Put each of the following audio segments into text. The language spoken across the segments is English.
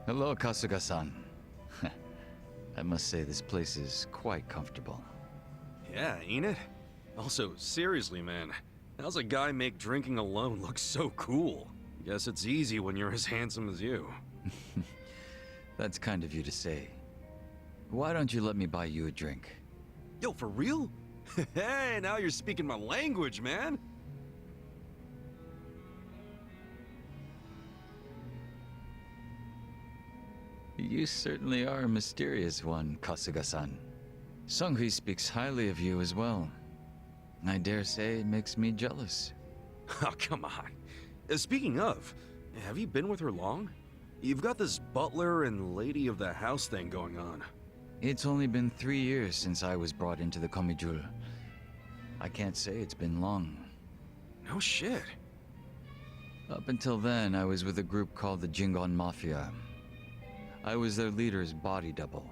Hello, Kasuga-san. I must say this place is quite comfortable. Yeah, ain't it? Also, seriously, man, how's a guy make drinking alone look so cool? Guess it's easy when you're as handsome as you. That's kind of you to say. Why don't you let me buy you a drink? Yo, for real? Hey, now you're speaking my language, man! You certainly are a mysterious one, Kasuga-san. Sunghui speaks highly of you as well. I dare say it makes me jealous. Oh, come on. Speaking of, have you been with her long? You've got this butler and lady of the house thing going on. It's only been 3 years since I was brought into the Komijul. I can't say it's been long. No shit. Up until then, I was with a group called the Jingon Mafia. I was their leader's body double.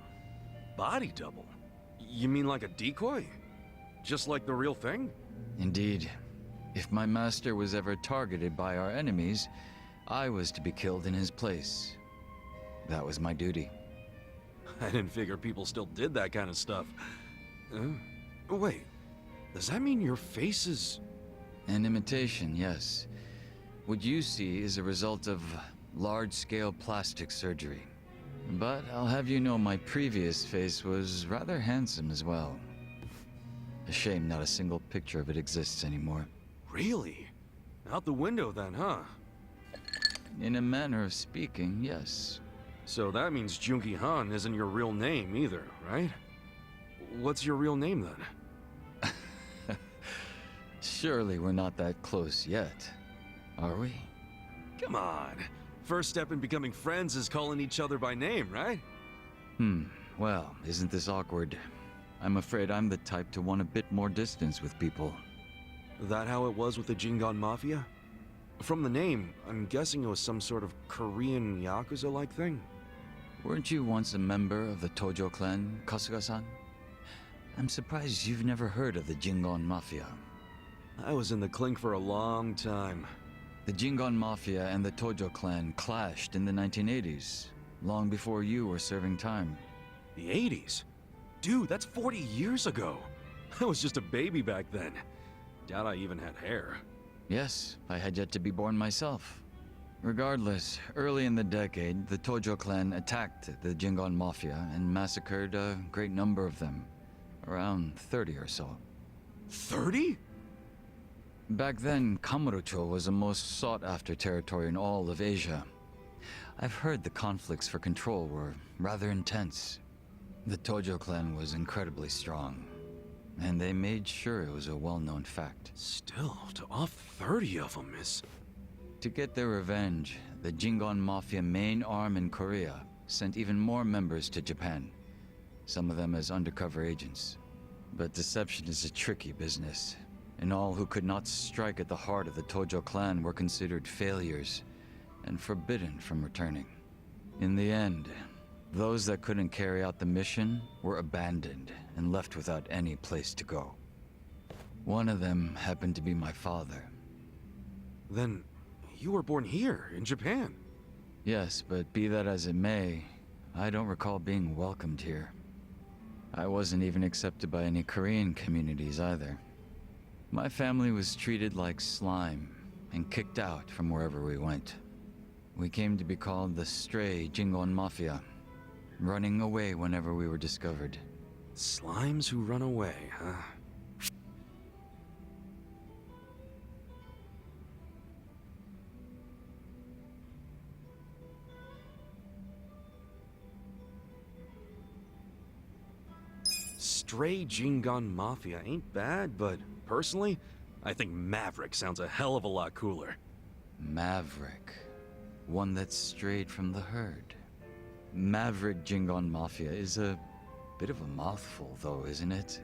Body double? You mean like a decoy? Just like the real thing? Indeed. If my master was ever targeted by our enemies, I was to be killed in his place. That was my duty. I didn't figure people still did that kind of stuff. Wait, does that mean your face is... An imitation, yes. What you see is a result of large-scale plastic surgery. But I'll have you know my previous face was rather handsome as well. A shame not a single picture of it exists anymore. Really? Out the window then, huh? In a manner of speaking, yes. So that means Junki Han isn't your real name either, right? What's your real name then? Surely we're not that close yet, are we? Come on. First step in becoming friends is calling each other by name, right? Well, isn't this awkward? I'm afraid I'm the type to want a bit more distance with people. That how it was with the Jingon Mafia? From the name, I'm guessing it was some sort of Korean Yakuza-like thing? Weren't you once a member of the Tojo clan, Kasuga-san? I'm surprised you've never heard of the Jingon Mafia. I was in the clink for a long time. The Jingon Mafia and the Tojo clan clashed in the 1980s, long before you were serving time. The 80s? Dude, that's 40 years ago. I was just a baby back then. Doubt I even had hair. Yes, I had yet to be born myself. Regardless, early in the decade, the Tojo clan attacked the Jingon Mafia and massacred a great number of them. Around 30 or so. 30? Back then, Kamurocho was the most sought-after territory in all of Asia. I've heard the conflicts for control were rather intense. The Tojo clan was incredibly strong, and they made sure it was a well-known fact. Still, to off 30 of them is... To get their revenge, the Jingon Mafia main arm in Korea sent even more members to Japan, some of them as undercover agents. But deception is a tricky business, and all who could not strike at the heart of the Tojo clan were considered failures and forbidden from returning. In the end, those that couldn't carry out the mission were abandoned and left without any place to go. One of them happened to be my father. Then, you were born here, in Japan? Yes, but be that as it may, I don't recall being welcomed here. I wasn't even accepted by any Korean communities either. My family was treated like slime and kicked out from wherever we went. We came to be called the Stray Jingon Mafia, running away whenever we were discovered. Slimes who run away, huh? Stray Jingon Mafia ain't bad, but personally, I think Maverick sounds a hell of a lot cooler. Maverick. One that's strayed from the herd. Maverick Jingon Mafia is a bit of a mouthful, though, isn't it?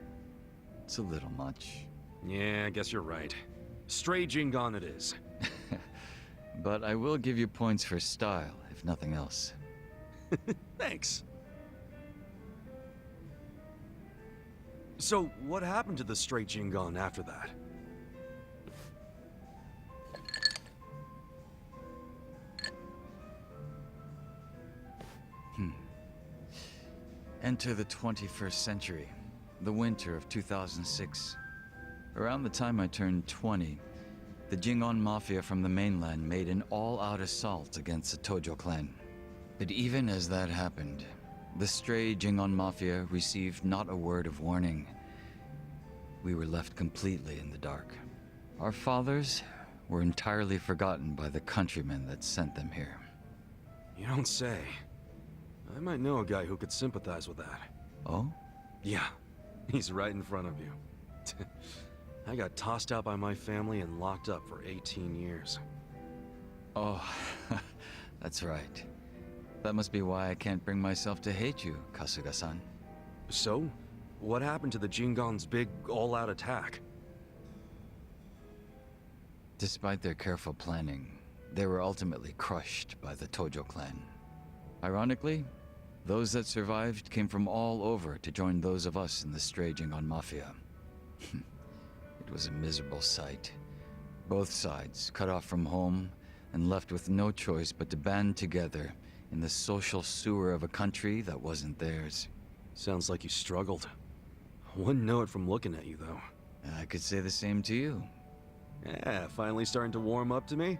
It's a little much. Yeah, I guess you're right. Stray Jingon it is. But I will give you points for style, if nothing else. Thanks. So, what happened to the Stray Jingon after that? Enter the 21st century, the winter of 2006. Around the time I turned 20, the Jingon Mafia from the mainland made an all-out assault against the Tojo clan. But even as that happened, the stray Jingon Mafia received not a word of warning. We were left completely in the dark. Our fathers were entirely forgotten by the countrymen that sent them here. You don't say. I might know a guy who could sympathize with that. Oh? Yeah, he's right in front of you. I got tossed out by my family and locked up for 18 years. Oh, that's right. That must be why I can't bring myself to hate you, Kasuga-san. So? What happened to the Jingon's big, all-out attack? Despite their careful planning, they were ultimately crushed by the Tojo clan. Ironically, those that survived came from all over to join those of us in the stray Jingon Mafia. It was a miserable sight. Both sides cut off from home and left with no choice but to band together in the social sewer of a country that wasn't theirs. Sounds like you struggled. Wouldn't know it from looking at you, though. I could say the same to you. Yeah, finally starting to warm up to me?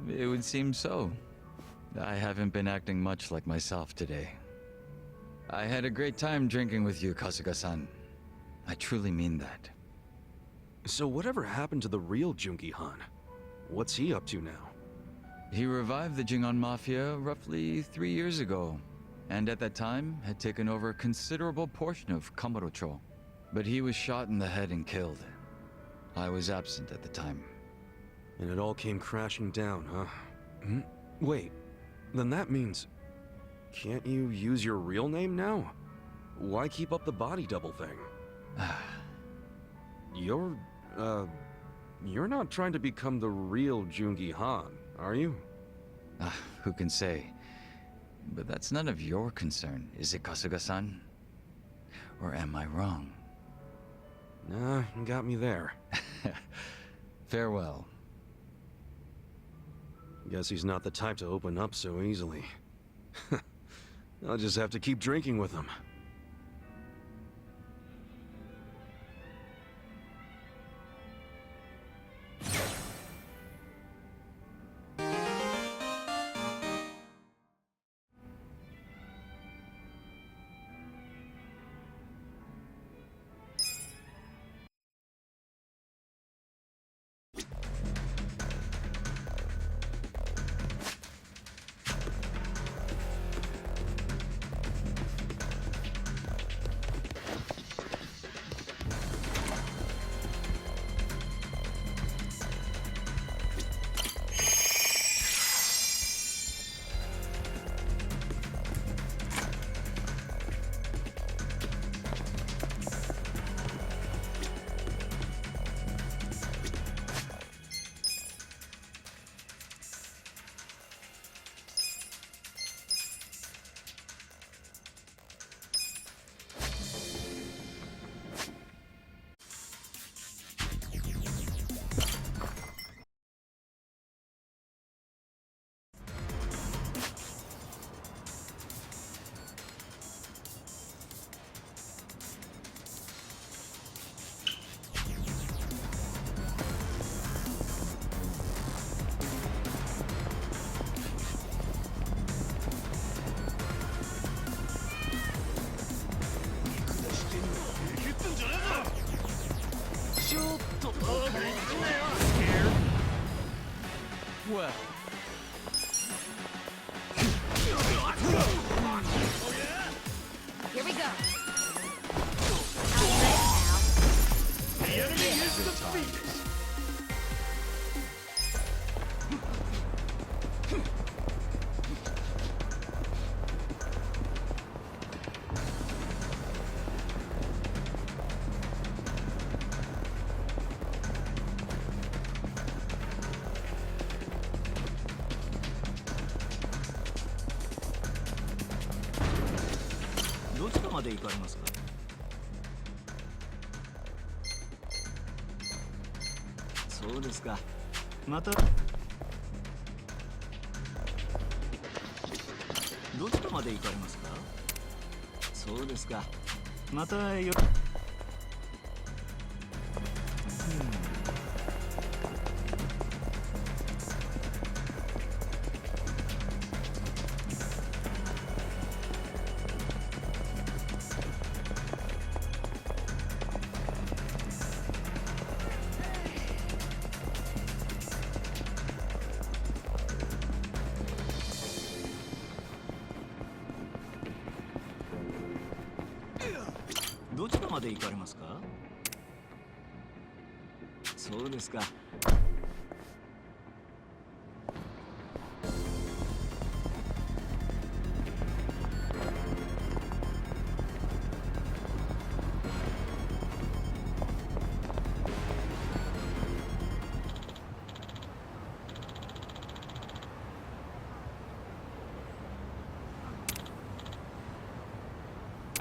It would seem so. I haven't been acting much like myself today. I had a great time drinking with you, Kasuga-san. I truly mean that. So whatever happened to the real Junki Han? What's he up to now? He revived the Jingon Mafia roughly 3 years ago, and at that time had taken over a considerable portion of Kamurocho. But he was shot in the head and killed. I was absent at the time. And it all came crashing down, huh? Wait, then that means... Can't you use your real name now? Why keep up the body double thing? You're not trying to become the real Jungi Han, are you? Who can say? But that's none of your concern, is it, Kasuga-san? Or am I wrong? Nah, you got me there. Farewell. Guess he's not the type to open up so easily. I'll just have to keep drinking with him. Well. Here we go. I'm ready now. The enemy is defeated. そうですか。またよ。どちらまで行かれますか？そうですか。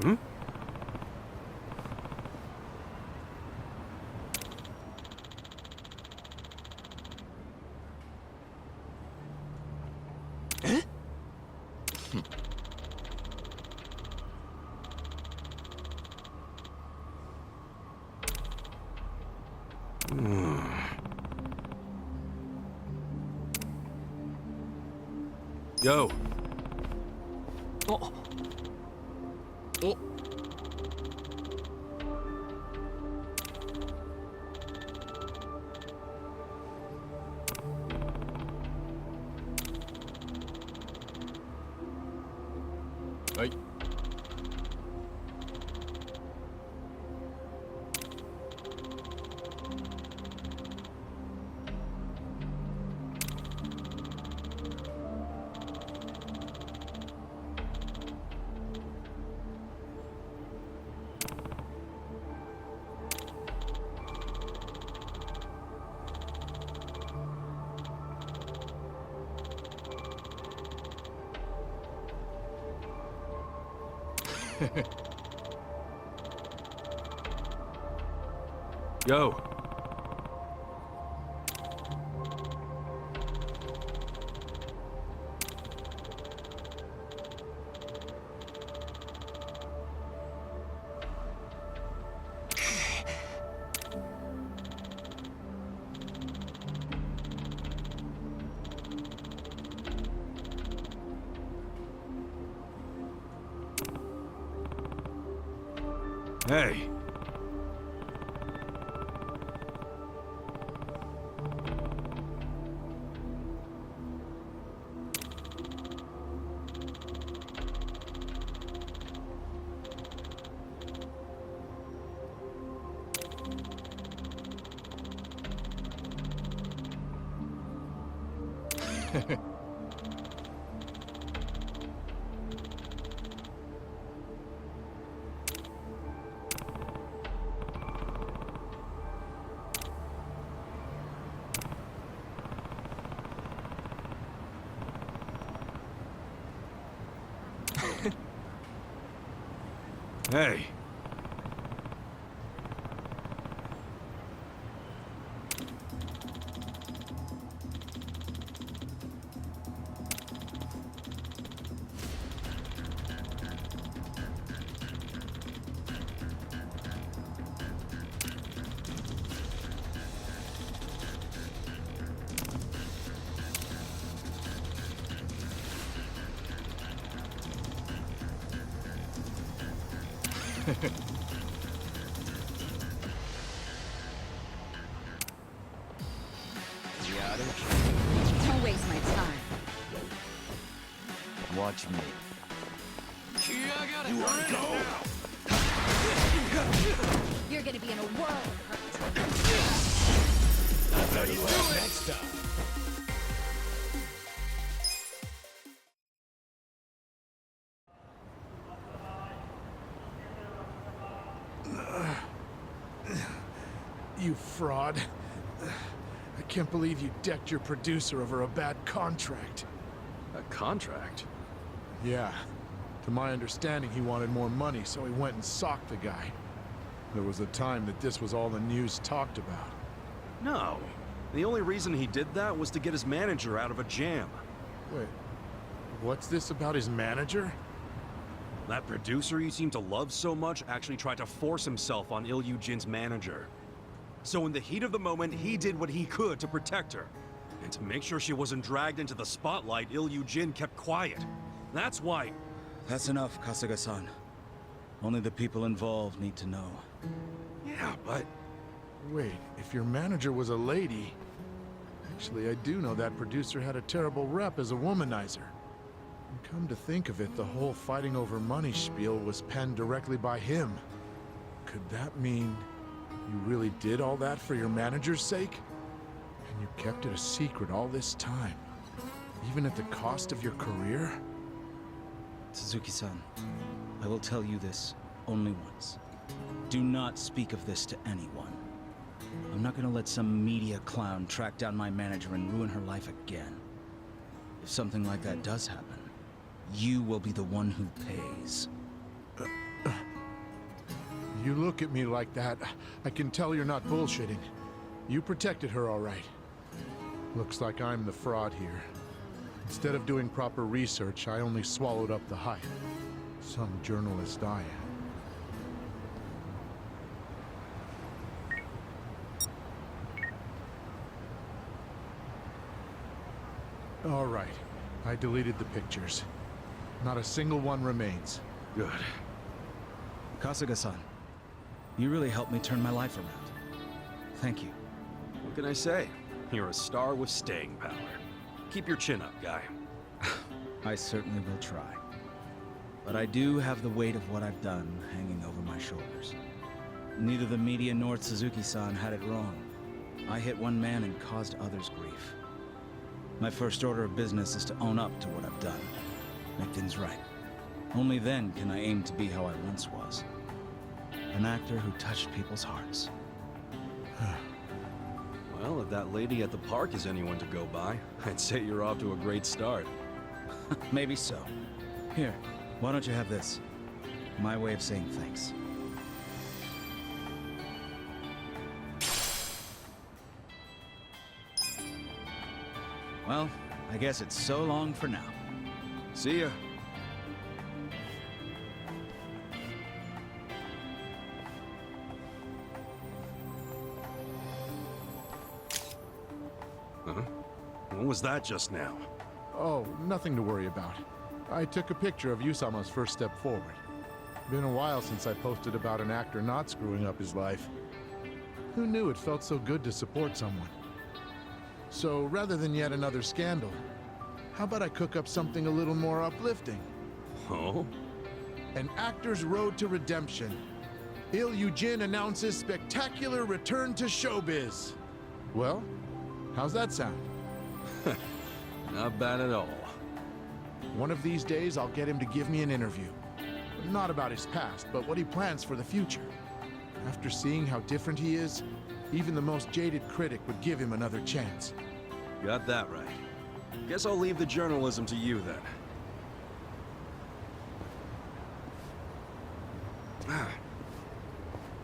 ん？Yo. お。お。はい。Yo. Hey. Hey. Don't waste my time. Watch me. You wanna go? You're gonna be in a world of hurt. I'll tell you what next time. You fraud. I can't believe you decked your producer over a bad contract. A contract? Yeah. To my understanding, he wanted more money, so he went and socked the guy. There was a time that this was all the news talked about. No. The only reason he did that was to get his manager out of a jam. Wait, what's this about his manager? That producer you seem to love so much actually tried to force himself on Il-Yu-jin's manager. So in the heat of the moment, he did what he could to protect her. And to make sure she wasn't dragged into the spotlight, Il-Yu-jin kept quiet. That's why... That's enough, Kasuga-san. Only the people involved need to know. Yeah, but... Wait, if your manager was a lady... Actually, I do know that producer had a terrible rep as a womanizer. And come to think of it, the whole fighting over money spiel was penned directly by him. Could that mean you really did all that for your manager's sake? And you kept it a secret all this time? Even at the cost of your career? Suzuki-san, I will tell you this only once. Do not speak of this to anyone. I'm not gonna let some media clown track down my manager and ruin her life again. If something like that does happen, you will be the one who pays. You look at me like that, I can tell you're not bullshitting. You protected her all right. Looks like I'm the fraud here. Instead of doing proper research, I only swallowed up the hype. Some journalist I am. All right. I deleted the pictures. Not a single one remains. Good. Kasuga-san, you really helped me turn my life around. Thank you. What can I say? You're a star with staying power. Keep your chin up, guy. I certainly will try. But I do have the weight of what I've done hanging over my shoulders. Neither the media nor Suzuki-san had it wrong. I hit one man and caused others grief. My first order of business is to own up to what I've done. Make things right. Only then can I aim to be how I once was. An actor who touched people's hearts. Well, if that lady at the park is anyone to go by, I'd say you're off to a great start. Maybe so. Here, why don't you have this? My way of saying thanks. Well, I guess it's so long for now. See ya. Huh? What was that just now? Oh, nothing to worry about. I took a picture of Yusama's first step forward. Been a while since I posted about an actor not screwing up his life. Who knew it felt so good to support someone? So rather than yet another scandal, how about I cook up something a little more uplifting? Oh? An actor's road to redemption. Il-Yu-jin announces spectacular return to showbiz. Well, how's that sound? Not bad at all. One of these days, I'll get him to give me an interview. Not about his past, but what he plans for the future. After seeing how different he is, even the most jaded critic would give him another chance. Got that right. Guess I'll leave the journalism to you then.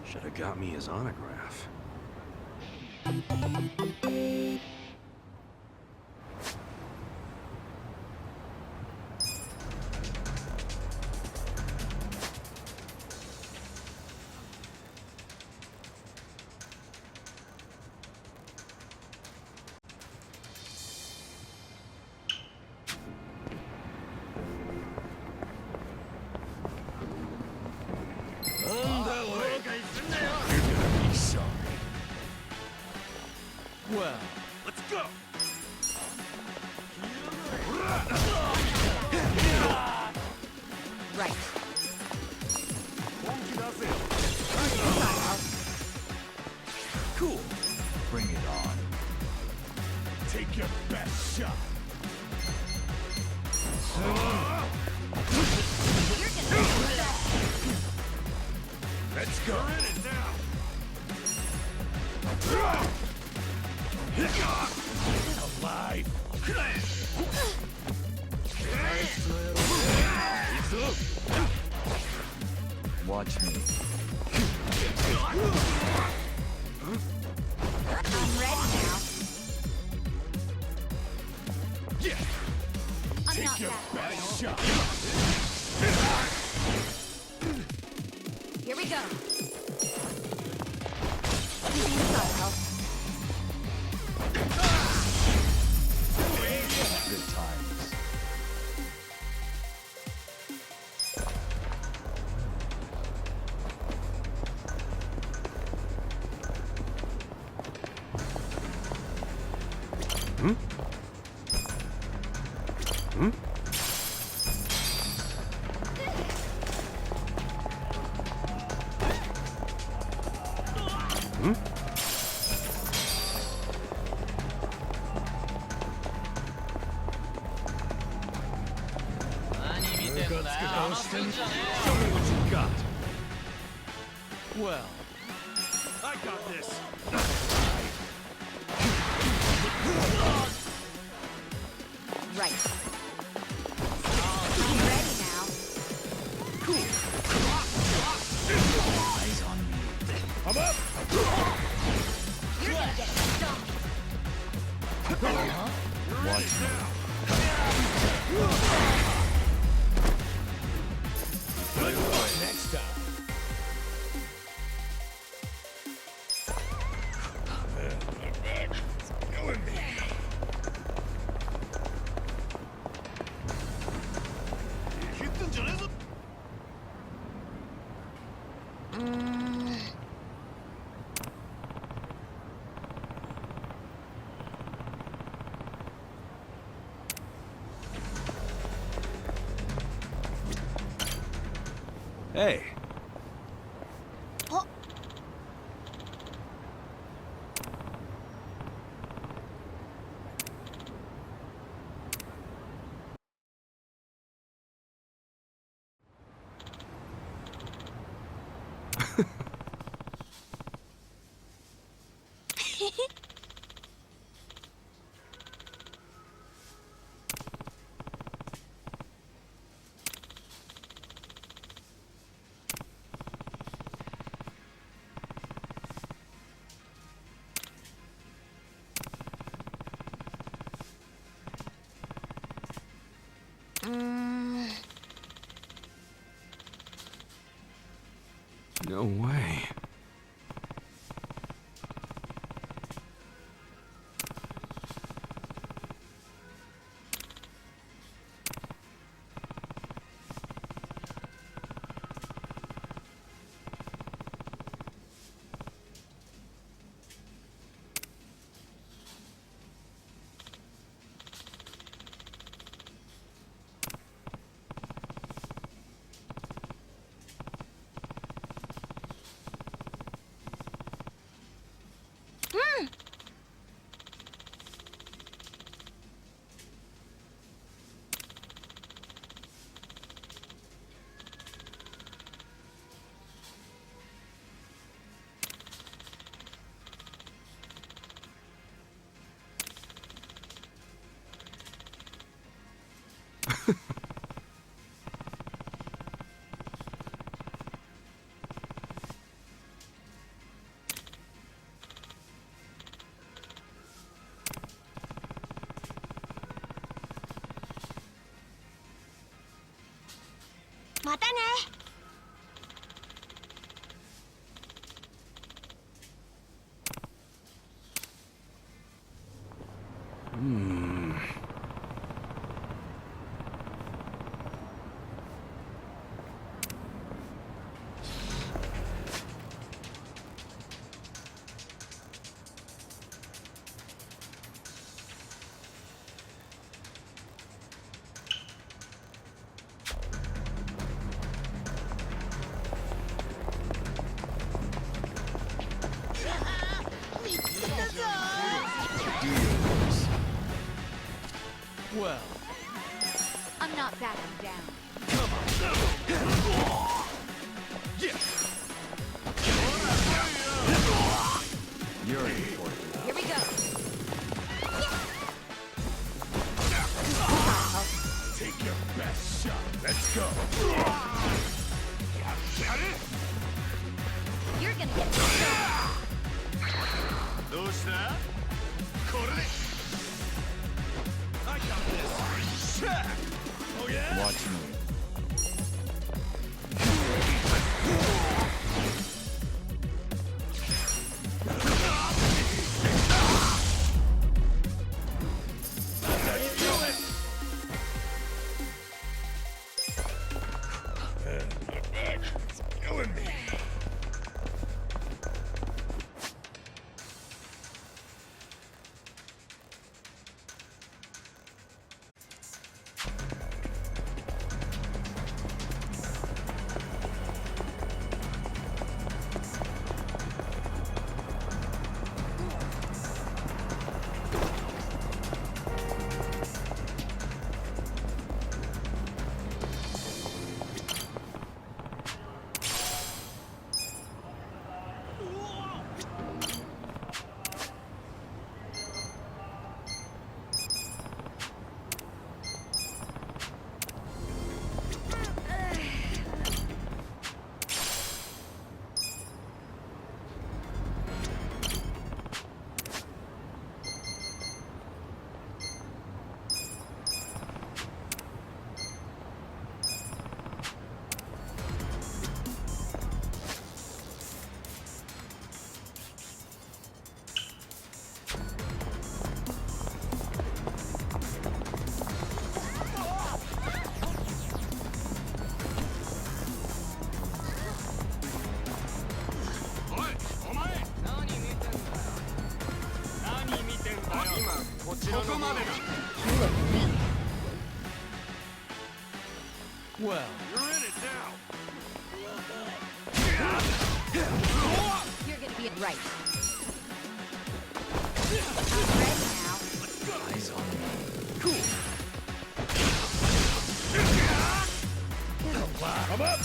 Should have got me his autograph. Well, Let's go! Right. Cool. Bring it on. Take your best shot. Let's go. We're in it now. Alive. Watch me. I'm ready now. Yeah. I'm Take not your that best shot. we go. That'll help. Good times. Show me what you got. Well, I got this. Right. I'm ready now. eyes on me. I'm up. You're gonna get stomped. Watch me. Next time. My back is killing me. Hey. Oh. No way. Well, I'm not backing down. you're in for it. Here we go. Take your best shot. Let's go. You're gonna get stomped. I got this. Oh yeah. Watch me. Well, You're in it now. You're gonna be right. I'm ready now. eyes on me. Come up!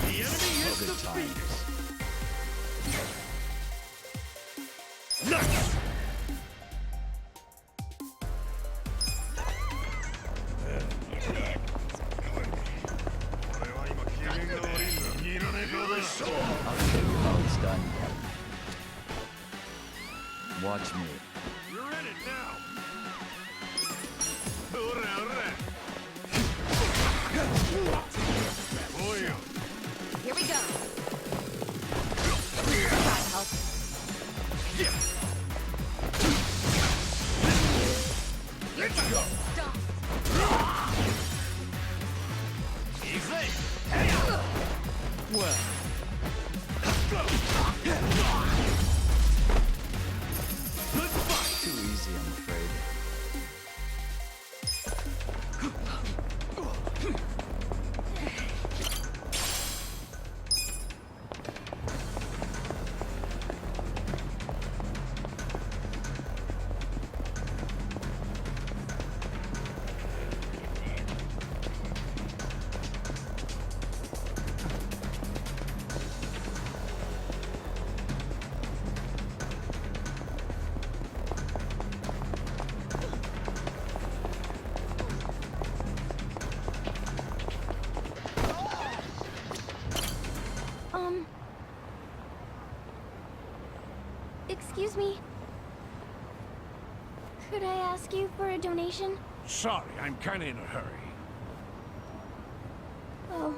The enemy is Good defeated! times. Nuts! I'll show you how it's done. Watch me. You're in it now. Here we go. Try help. Let's go! Stop. Easy! Well, Good fight! too easy, I'm afraid. Excuse me. Could I ask you for a donation? Sorry, I'm kinda in a hurry. Oh.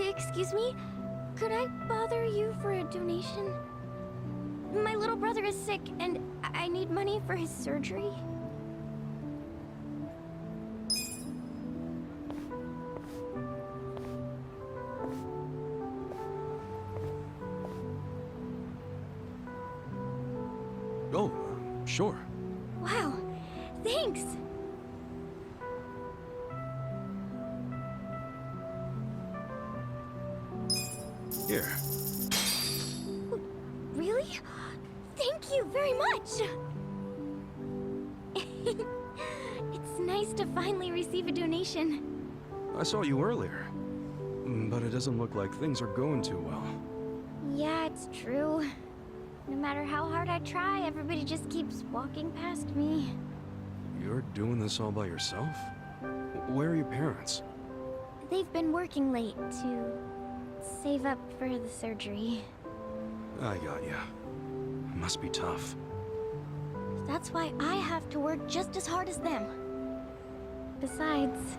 Excuse me? Could I bother you for a donation? My little brother is sick, and I need money for his surgery. Oh, sure. Wow, thanks! Here. Really? Thank you very much! It's nice to finally receive a donation. I saw you earlier. But it doesn't look like things are going too well. Yeah, it's true. No matter how hard I try, everybody just keeps walking past me. You're doing this all by yourself? Where are your parents? They've been working late to save up for the surgery. I got ya. Must be tough. That's why I have to work just as hard as them. Besides...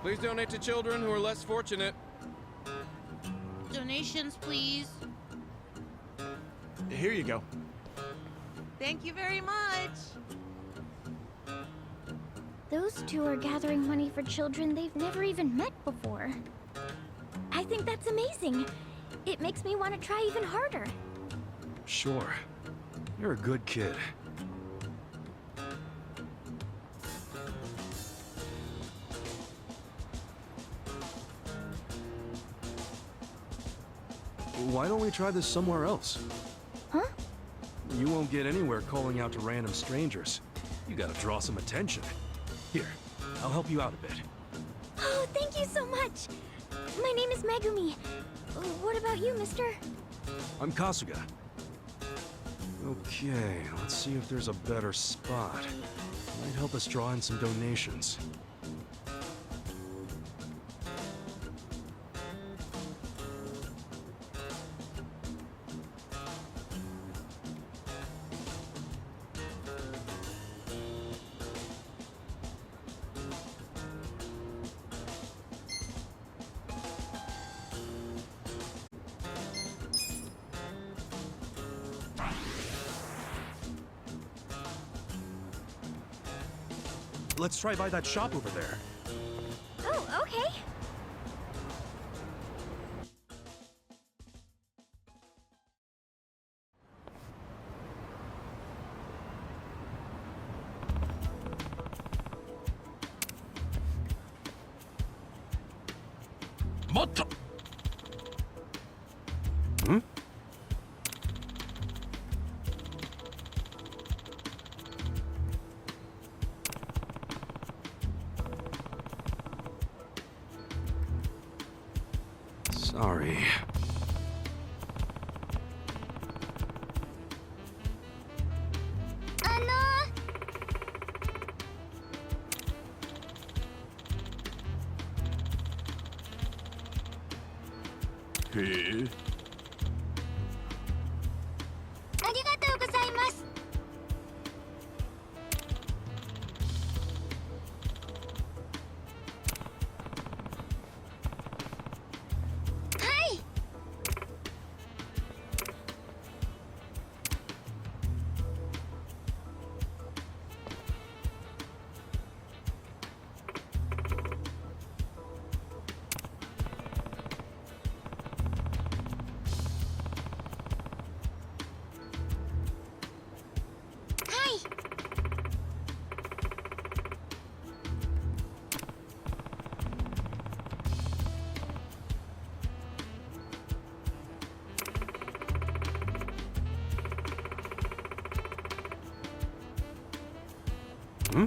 Please donate to children who are less fortunate. Donations, please. Here you go. Thank you very much. Those two are gathering money for children they've never even met before. I think that's amazing. It makes me want to try even harder. Sure. You're a good kid. Why don't we try this somewhere else? Huh? You won't get anywhere calling out to random strangers. You gotta draw some attention. Here, I'll help you out a bit. Oh, thank you so much. My name is Megumi. What about you, mister? I'm Kasuga. Okay, let's see if there's a better spot. Might help us draw in some donations. Let's try by that shop over there. Oh, okay. Motto! Hmm? Sorry. Hey. ありがとうございます。はい。Hmm?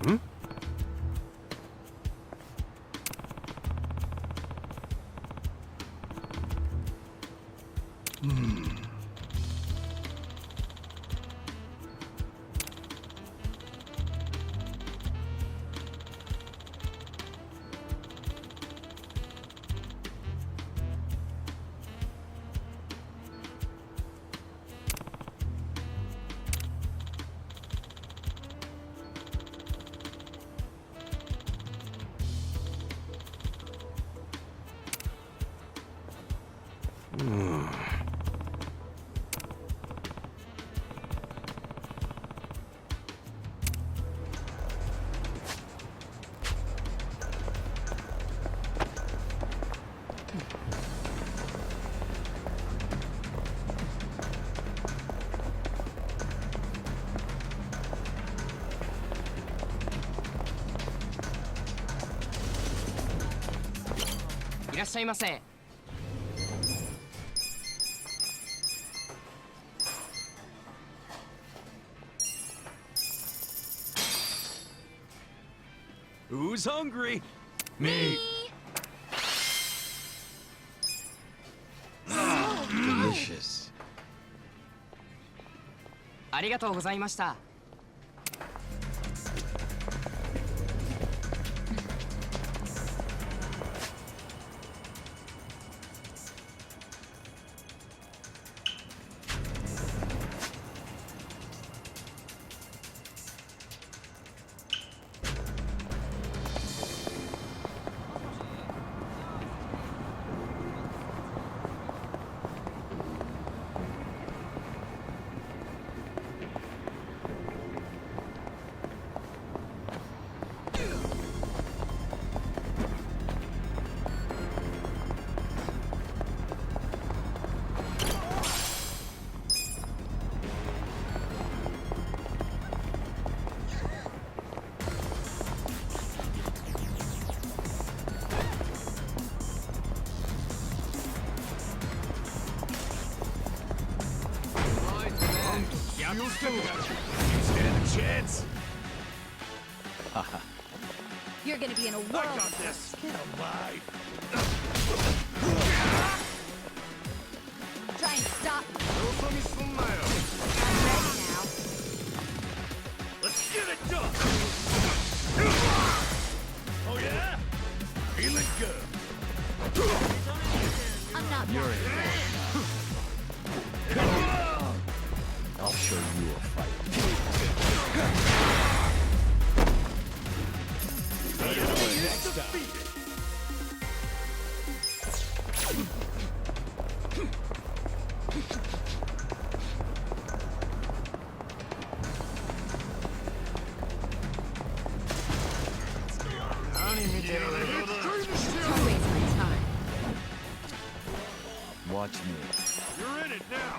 Hmm? Who's hungry? Me. Delicious. ありがとうございました。You stand a chance. You're gonna be in a I world got of this. Get alive. Try and stop Let's get it done! Oh yeah? Feeling good. I'm not You're in. I'll show you a fight. Next time. Don't waste my time. Watch me. You're in it now.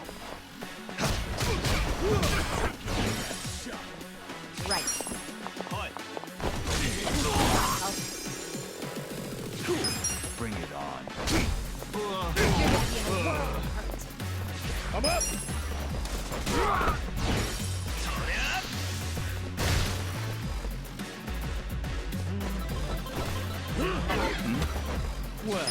Right. Bring it on. You're gonna be in a world of hurt. I'm up. Well.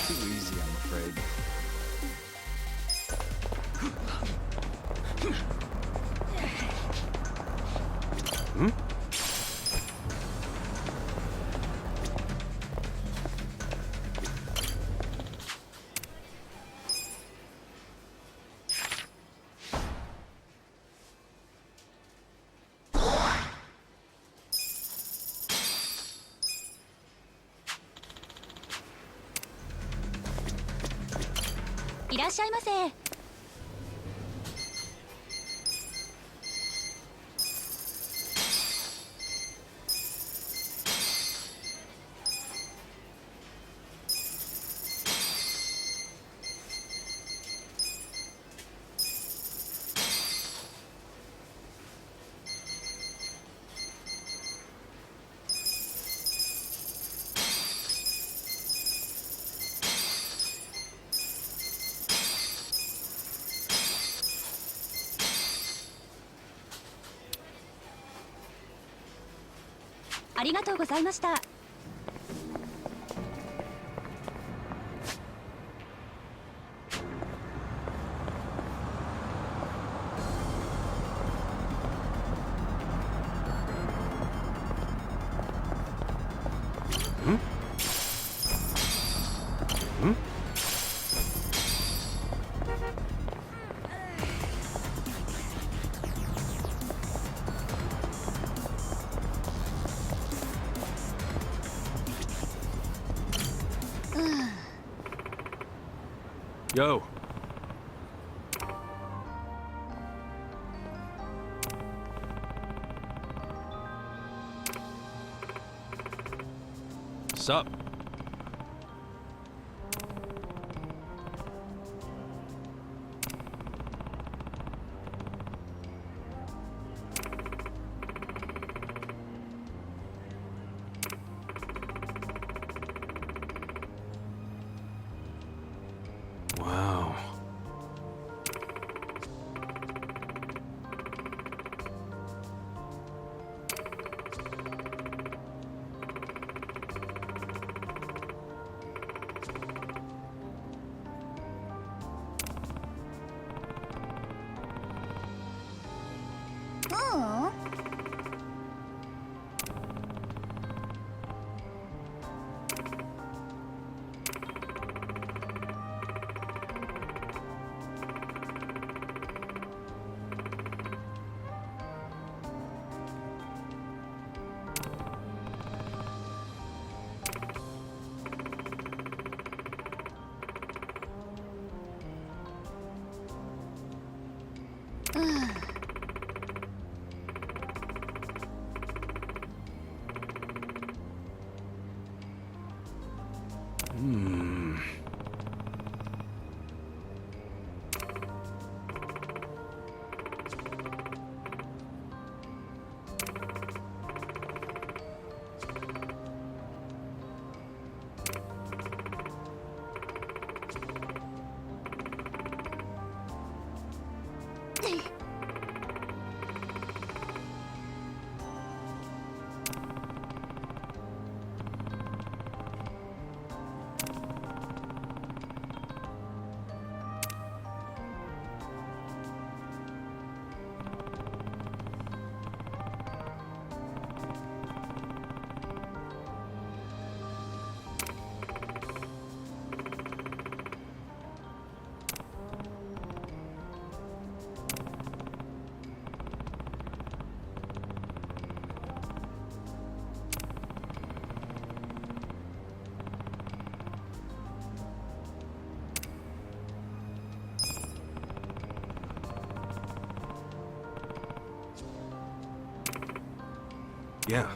Too easy, I'm afraid.いらっしゃいませ。ありがとうございました。Yo. Sup? Wow. Oh. Yeah.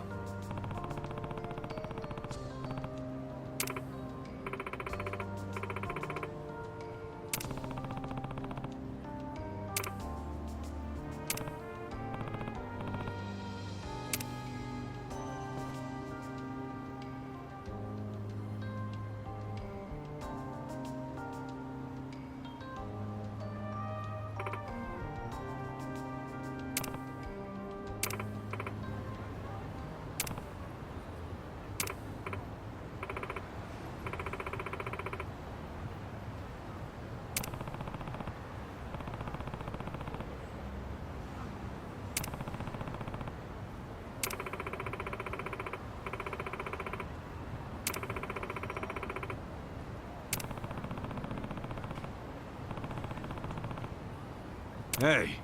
Hey.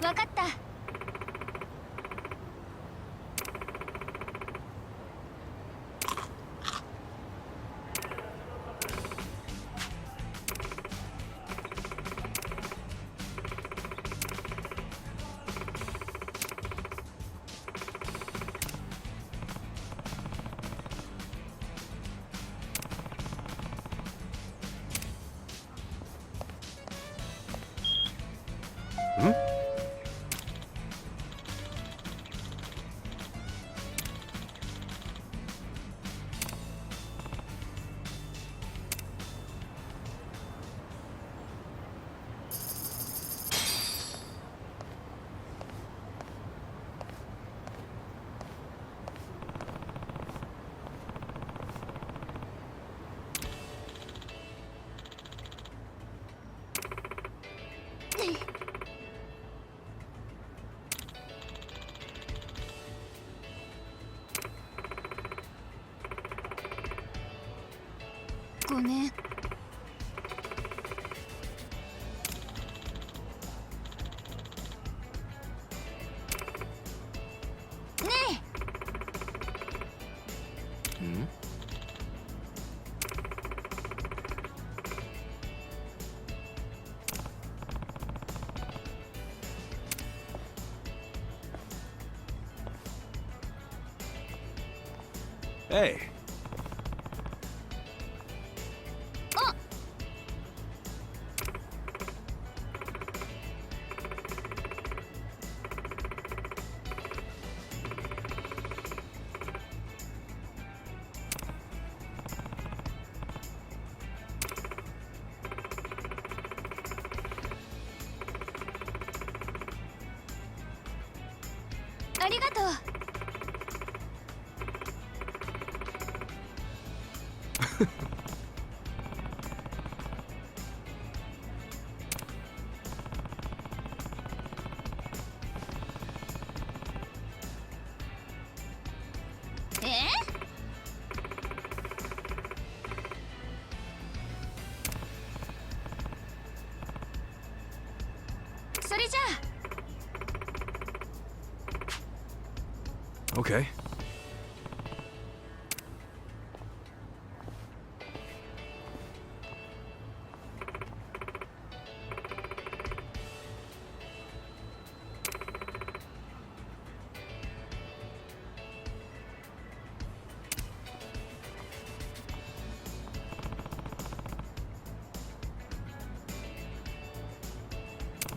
わかった。ごめん。Hmm? Hey.ありがとう。それじゃあ。 Okay.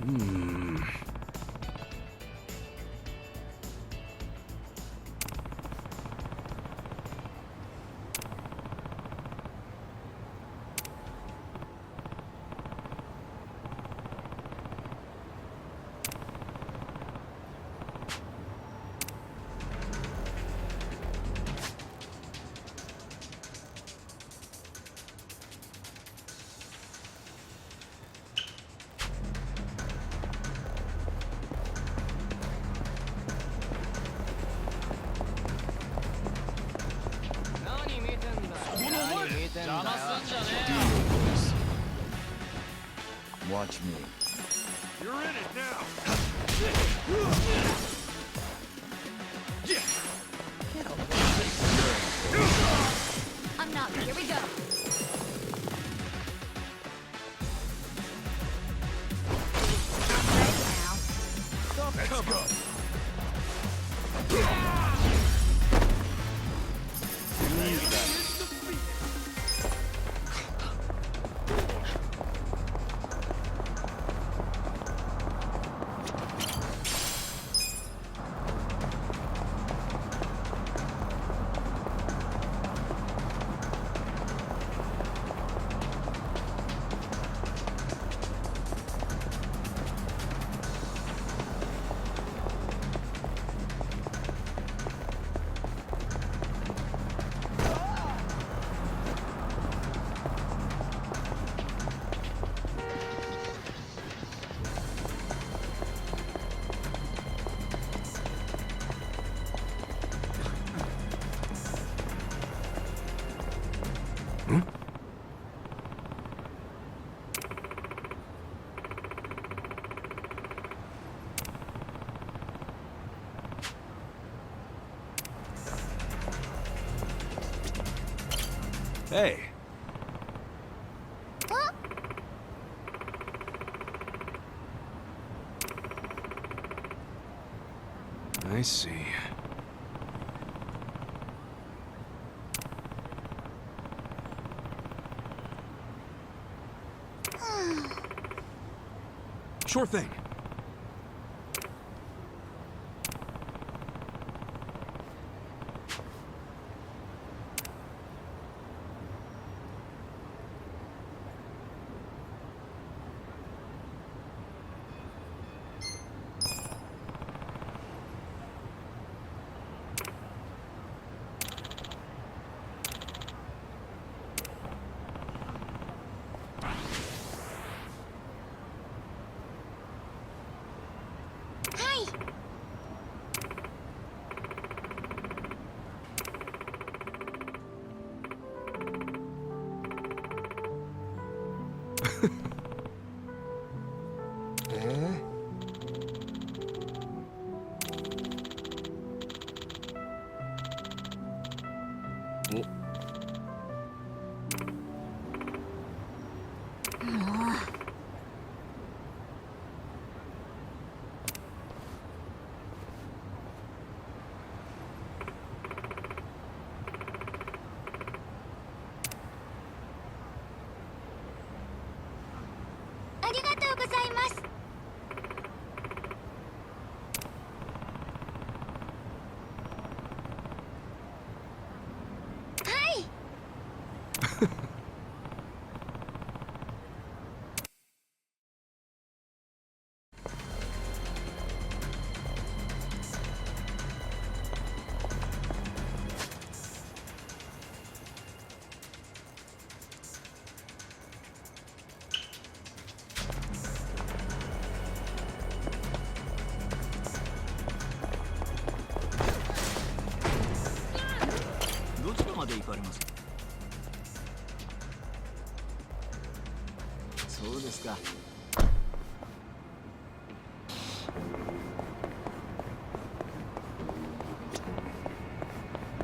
Hmm. Watch me. You're in it now. I'm not. Here we go. Hey. Huh? I see. Sure thing.そうですか。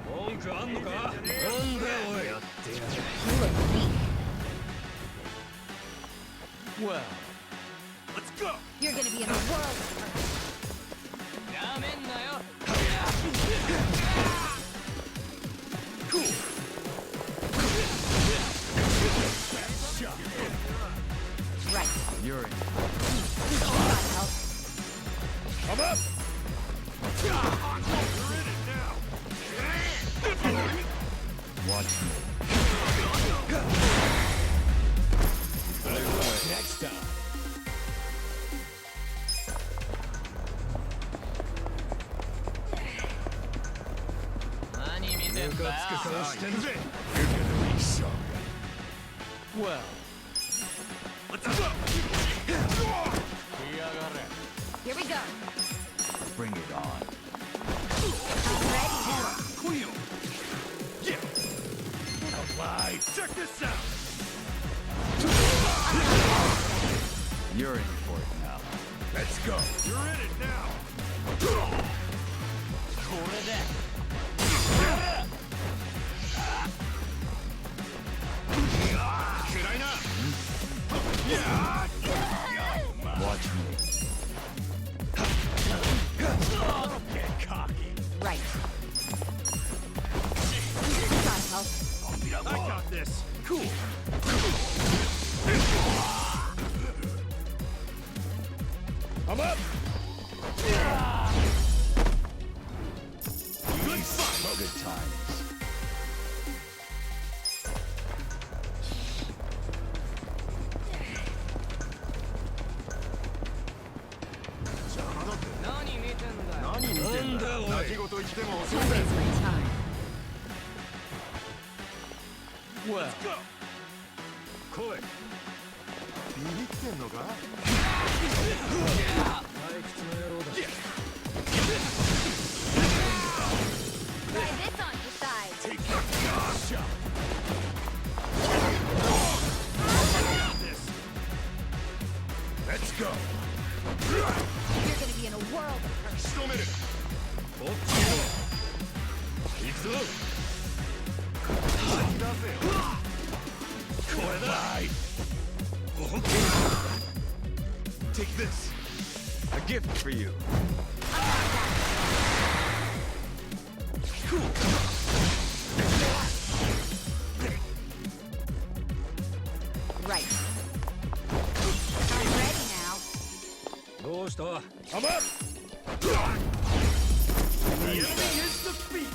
文句あんのか？なんだおい。やってやる。Well, Let's go. You're gonna be in a world of hurt. やめんなよ。 Right. you're in. God help. I'm up. You're in it now. Watch me. Next time. You're gonna be sorry. Well, Let's go. Here we go. bring it on. Cleo. Yeah. Lie. Check this out. You're in for it now. Let's go. You're in it now. Should I not? Yeah. Watch me. Don't get cocky. Right. God help. I got this. Cool. I'm up. Good fight. Good times. It's my time. Well, Go. 来い。ビビってんのか？ Try this on your side. Take that shot. Got this. Let's go. You're gonna be in a world of hurt. 仕留める。こっちも。行くぞ。出せよ。this. A gift for you. Right. I'm ready now. I'm up! The enemy is defeated!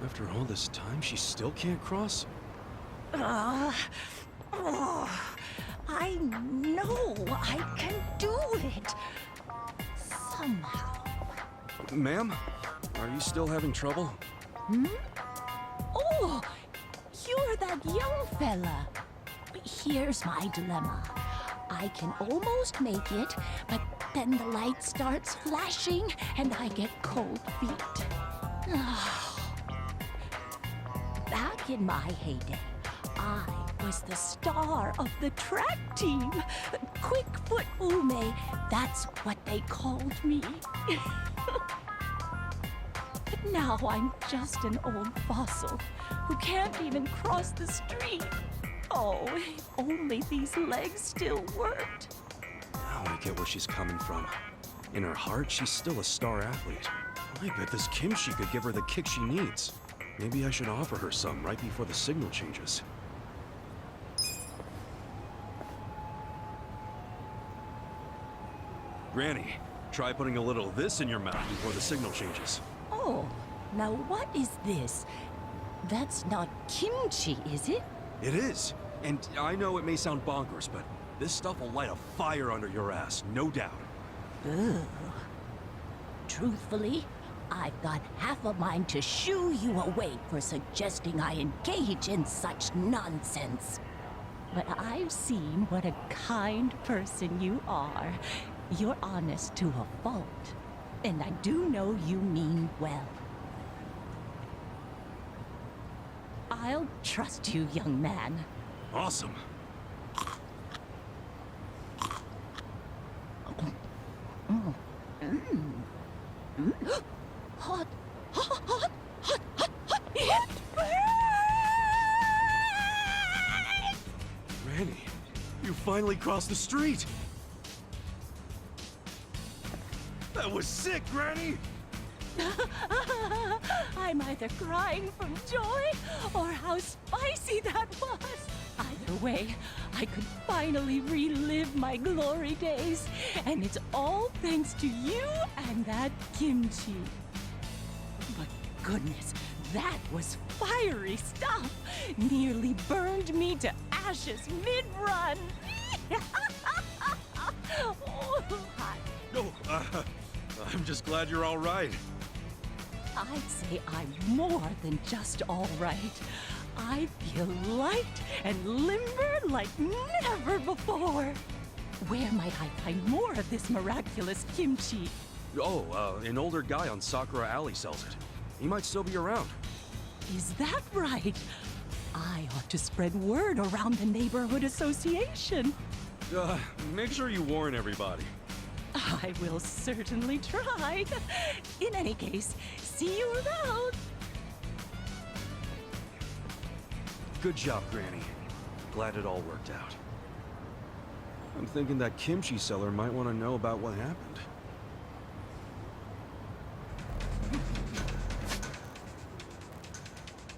After all this time, she still can't cross? I know I can do it. Somehow. Ma'am? Are you still having trouble? Oh, you're that young fella. Here's my dilemma. I can almost make it, but then the light starts flashing and I get cold feet. Back in my heyday, I was the star of the track team. Quickfoot Ume, that's what they called me. But now I'm just an old fossil who can't even cross the street. Oh, if only these legs still worked. Now I get where she's coming from. In her heart, she's still a star athlete. I bet this Kimchi could give her the kick she needs. Maybe I should offer her some right before the signal changes. Granny, try putting a little of this in your mouth before the signal changes. Oh, now what is this? That's not kimchi, is it? It is. And I know it may sound bonkers, but this stuff will light a fire under your ass, no doubt. Ugh. Truthfully, I've got half a mind to shoo you away for suggesting I engage in such nonsense. But I've seen what a kind person you are. You're honest to a fault. And I do know you mean well. I'll trust you, young man. Awesome. Hot, hot, hot, hot, hot, hot. It burns! Granny, you finally crossed the street! That was sick, Granny! I'm either crying from joy or how spicy that was. Either way, I could finally relive my glory days, and it's all thanks to you and that kimchi. But goodness, that was fiery stuff. Nearly burned me to ashes mid-run. Oh, hot. No, I'm just glad you're all right. I'd say I'm more than just all right. I feel light and limber like never before. Where might I find more of this miraculous kimchi? Oh, an older guy on Sakura Alley sells it. He might still be around. Is that right? I ought to spread word around the neighborhood association. Make sure you warn everybody. I will certainly try. In any case, see you around. Good job, Granny. Glad it all worked out. I'm thinking that kimchi seller might want to know about what happened.